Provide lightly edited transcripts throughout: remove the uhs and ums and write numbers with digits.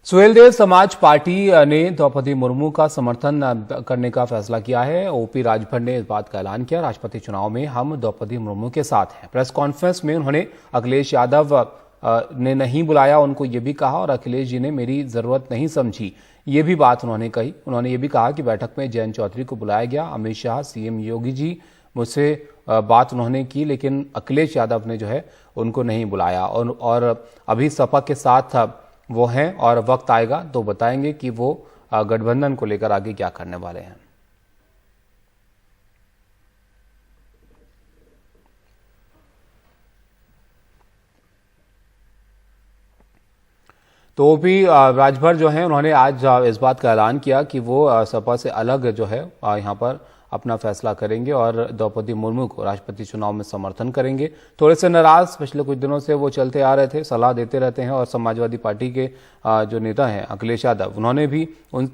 सुहेलदेव समाज पार्टी ने द्रौपदी मुर्मू का समर्थन करने का फैसला किया है। ओपी राजभर ने इस बात का ऐलान किया, राष्ट्रपति चुनाव में हम द्रौपदी मुर्मू के साथ हैं। प्रेस कॉन्फ्रेंस में उन्होंने अखिलेश यादव ने नहीं बुलाया, उनको ये भी कहा और अखिलेश जी ने मेरी जरूरत नहीं समझी, ये भी बात उन्होंने कही। उन्होंने ये भी कहा कि बैठक में जयंत चौधरी को बुलाया गया, अमित शाह, सीएम योगी जी मुझसे बात उन्होंने की, लेकिन अखिलेश यादव ने जो है उनको नहीं बुलाया और अभी सपा के साथ वो हैं और वक्त आएगा तो बताएंगे कि वो गठबंधन को लेकर आगे क्या करने वाले हैं। तो ओपी राजभर जो हैं उन्होंने आज इस बात का ऐलान किया कि वो सपा से अलग जो है यहां पर अपना फैसला करेंगे और द्रौपदी मुर्मू को राष्ट्रपति चुनाव में समर्थन करेंगे। थोड़े से नाराज पिछले कुछ दिनों से वो चलते आ रहे थे, सलाह देते रहते हैं और समाजवादी पार्टी के जो नेता हैं अखिलेश यादव, उन्होंने भी उन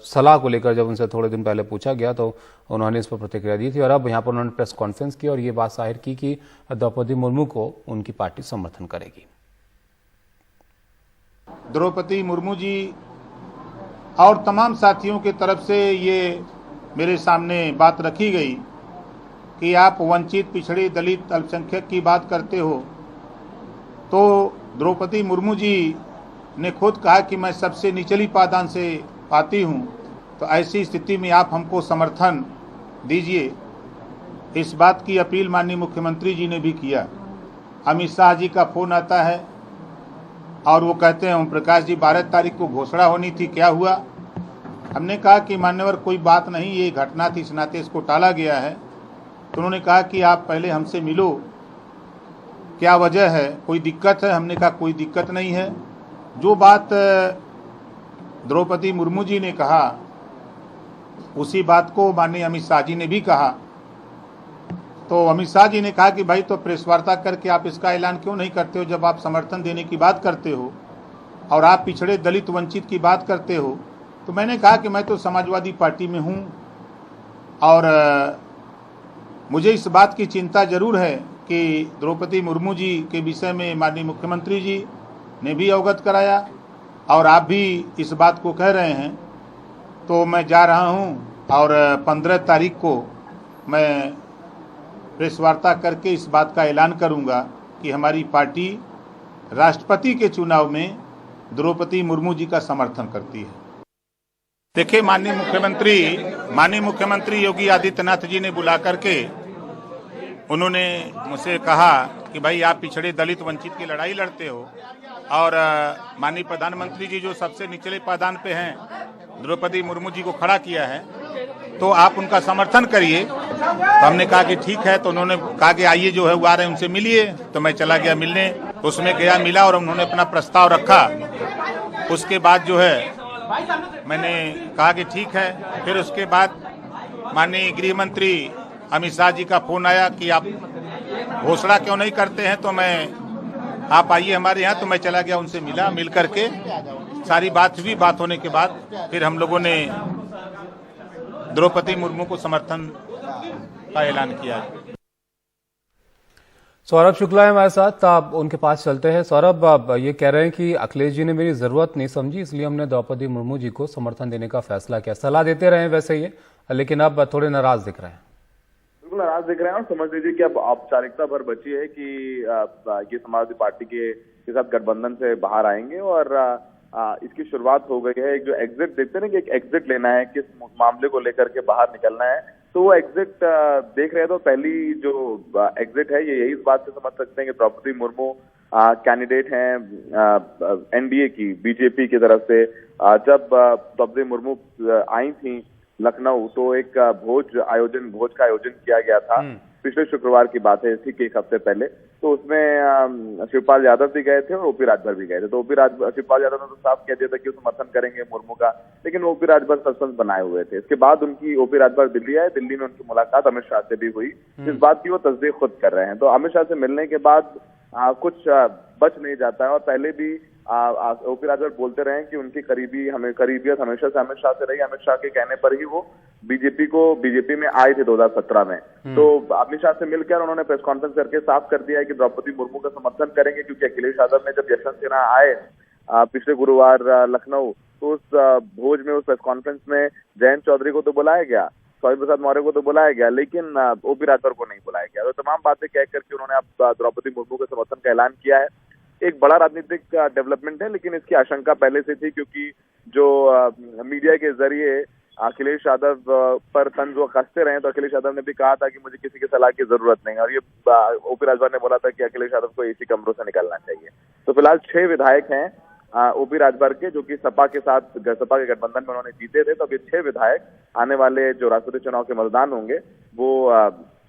सलाह को लेकर जब उनसे थोड़े दिन पहले पूछा गया तो उन्होंने इस पर प्रतिक्रिया दी थी और अब यहाँ पर उन्होंने प्रेस कॉन्फ्रेंस की और ये बात जाहिर की कि द्रौपदी मुर्मू को उनकी पार्टी समर्थन करेगी। द्रौपदी मुर्मू जी और तमाम साथियों की तरफ से ये मेरे सामने बात रखी गई कि आप वंचित, पिछड़े, दलित, अल्पसंख्यक की बात करते हो, तो द्रौपदी मुर्मू जी ने खुद कहा कि मैं सबसे निचली पायदान से आती हूं, तो ऐसी स्थिति में आप हमको समर्थन दीजिए। इस बात की अपील माननीय मुख्यमंत्री जी ने भी किया। अमित शाह जी का फोन आता है और वो कहते हैं ओम प्रकाश जी 12 तारीख को घोषणा होनी थी, क्या हुआ? हमने कहा कि मान्यवर कोई बात नहीं, ये घटना थी, इस नाते इसको टाला गया है। तो उन्होंने कहा कि आप पहले हमसे मिलो, क्या वजह है, कोई दिक्कत है? हमने कहा कोई दिक्कत नहीं है। जो बात द्रौपदी मुर्मू जी ने कहा उसी बात को माननीय अमित शाह जी ने भी कहा। तो अमित शाह जी ने कहा कि भाई तो प्रेस वार्ता करके आप इसका ऐलान क्यों नहीं करते हो, जब आप समर्थन देने की बात करते हो और आप पिछड़े, दलित, वंचित की बात करते हो। तो मैंने कहा कि मैं तो समाजवादी पार्टी में हूं और मुझे इस बात की चिंता जरूर है कि द्रौपदी मुर्मू जी के विषय में माननीय मुख्यमंत्री जी ने भी अवगत कराया और आप भी इस बात को कह रहे हैं। तो मैं जा रहा हूं और 15 तारीख को मैं प्रेस वार्ता करके इस बात का ऐलान करूंगा कि हमारी पार्टी राष्ट्रपति के चुनाव में द्रौपदी मुर्मू जी का समर्थन करती है। देखिए, माननीय मुख्यमंत्री योगी आदित्यनाथ जी ने बुला करके उन्होंने मुझसे कहा कि भाई आप पिछड़े, दलित, वंचित की लड़ाई लड़ते हो और माननीय प्रधानमंत्री जी जो सबसे निचले पायदान पे हैं द्रौपदी मुर्मू जी को खड़ा किया है, तो आप उनका समर्थन करिए। तो हमने कहा कि ठीक है। तो उन्होंने कहा कि आइए जो है वो आ रहे हैं, उनसे मिलिए। तो मैं चला गया मिलने, उसमें गया, मिला और उन्होंने अपना प्रस्ताव रखा। उसके बाद जो है मैंने कहा कि ठीक है। फिर उसके बाद माननीय गृह मंत्री अमित शाह जी का फोन आया कि आप घोषणा क्यों नहीं करते हैं, तो आप आइए हमारे यहाँ। तो मैं चला गया, उनसे मिला, मिल करके सारी बात हुई। बात होने के बाद फिर हम लोगों ने द्रौपदी मुर्मू को समर्थन का ऐलान किया। सौरभ शुक्ला है हमारे साथ, आप उनके पास चलते हैं। सौरभ, आप ये कह रहे हैं कि अखिलेश जी ने मेरी जरूरत नहीं समझी, इसलिए हमने द्रौपदी मुर्मू जी को समर्थन देने का फैसला किया। सलाह देते रहे वैसे ही, लेकिन अब थोड़े नाराज दिख रहे हैं। बिल्कुल नाराज दिख रहे हैं और समझ लीजिए कि अब औपचारिकता भर बची है कि ये समाजवादी पार्टी के साथ गठबंधन से बाहर आएंगे और इसकी शुरुआत हो गई है। एक जो एग्जिट देखते हैं ना कि एक एग्जिट लेना है, किस मामले को लेकर के बाहर निकलना है, तो वो एग्जिट देख रहे हैं। तो पहली जो एग्जिट है ये यही इस बात से समझ सकते हैं कि द्रौपदी मुर्मू कैंडिडेट हैं एनडीए की, बीजेपी की तरफ से। जब द्रौपदी मुर्मू आई थी लखनऊ तो एक भोज का आयोजन किया गया था। पिछले शुक्रवार की बात है, ठीक एक हफ्ते पहले। तो उसमें शिवपाल यादव भी गए थे और ओपी राजभर भी गए थे। तो शिवपाल यादव ने तो साफ कह दिया था कि वो समर्थन करेंगे मुर्मू का, लेकिन ओपी राजभर सस्पेंस बनाए हुए थे। इसके बाद उनकी ओपी राजभर दिल्ली आए, दिल्ली में उनकी मुलाकात अमित शाह से भी हुई। इस बात की वो तस्दीक खुद कर रहे हैं। तो अमित शाह से मिलने के बाद कुछ बच नहीं जाता है और पहले भी ओपी राजभर बोलते रहे कि उनकी करीबियत हमेशा से अमित शाह से रही। अमित शाह के कहने पर ही वो बीजेपी में आए थे 2017 में। तो अमित शाह से मिलकर उन्होंने प्रेस कॉन्फ्रेंस करके साफ कर दिया है कि द्रौपदी मुर्मू का समर्थन करेंगे, क्योंकि अखिलेश यादव ने जब यशवंत सिन्हा आए पिछले गुरुवार लखनऊ, तो उस भोज में, उस प्रेस कॉन्फ्रेंस में जयंत चौधरी को तो बुलाया गया, स्वामी प्रसाद मौर्य को तो बुलाया गया, लेकिन ओपी राजभर को नहीं बुलाया गया। तो तमाम बातें कह करके उन्होंने अब द्रौपदी मुर्मू के समर्थन का ऐलान किया है। एक बड़ा राजनीतिक डेवलपमेंट है, लेकिन इसकी आशंका पहले से थी, क्योंकि जो मीडिया के जरिए अखिलेश यादव पर तंज वो कसते रहे, तो अखिलेश यादव ने भी कहा था कि मुझे किसी की सलाह की जरूरत नहीं, और ये ओपी राजभर ने बोला था कि अखिलेश यादव को एसी कमरों से निकलना चाहिए। तो फिलहाल 6 विधायक हैं ओपी राजभर के, जो कि सपा के साथ, सपा के गठबंधन में उन्होंने जीते थे। तो अब ये 6 विधायक आने वाले जो राष्ट्रपति चुनाव के मतदान होंगे वो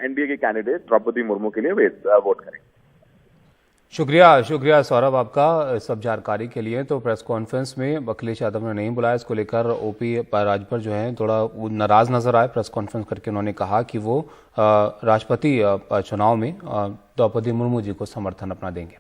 एनडीए के कैंडिडेट द्रौपदी मुर्मू के लिए वोट करेंगे। शुक्रिया सौरभ आपका सब जानकारी के लिए। तो प्रेस कॉन्फ्रेंस में अखिलेश यादव ने नहीं बुलाया, इसको लेकर ओपी राजभर जो है थोड़ा नाराज नजर आए। प्रेस कॉन्फ्रेंस करके उन्होंने कहा कि वो राष्ट्रपति चुनाव में द्रौपदी मुर्मू जी को समर्थन अपना देंगे।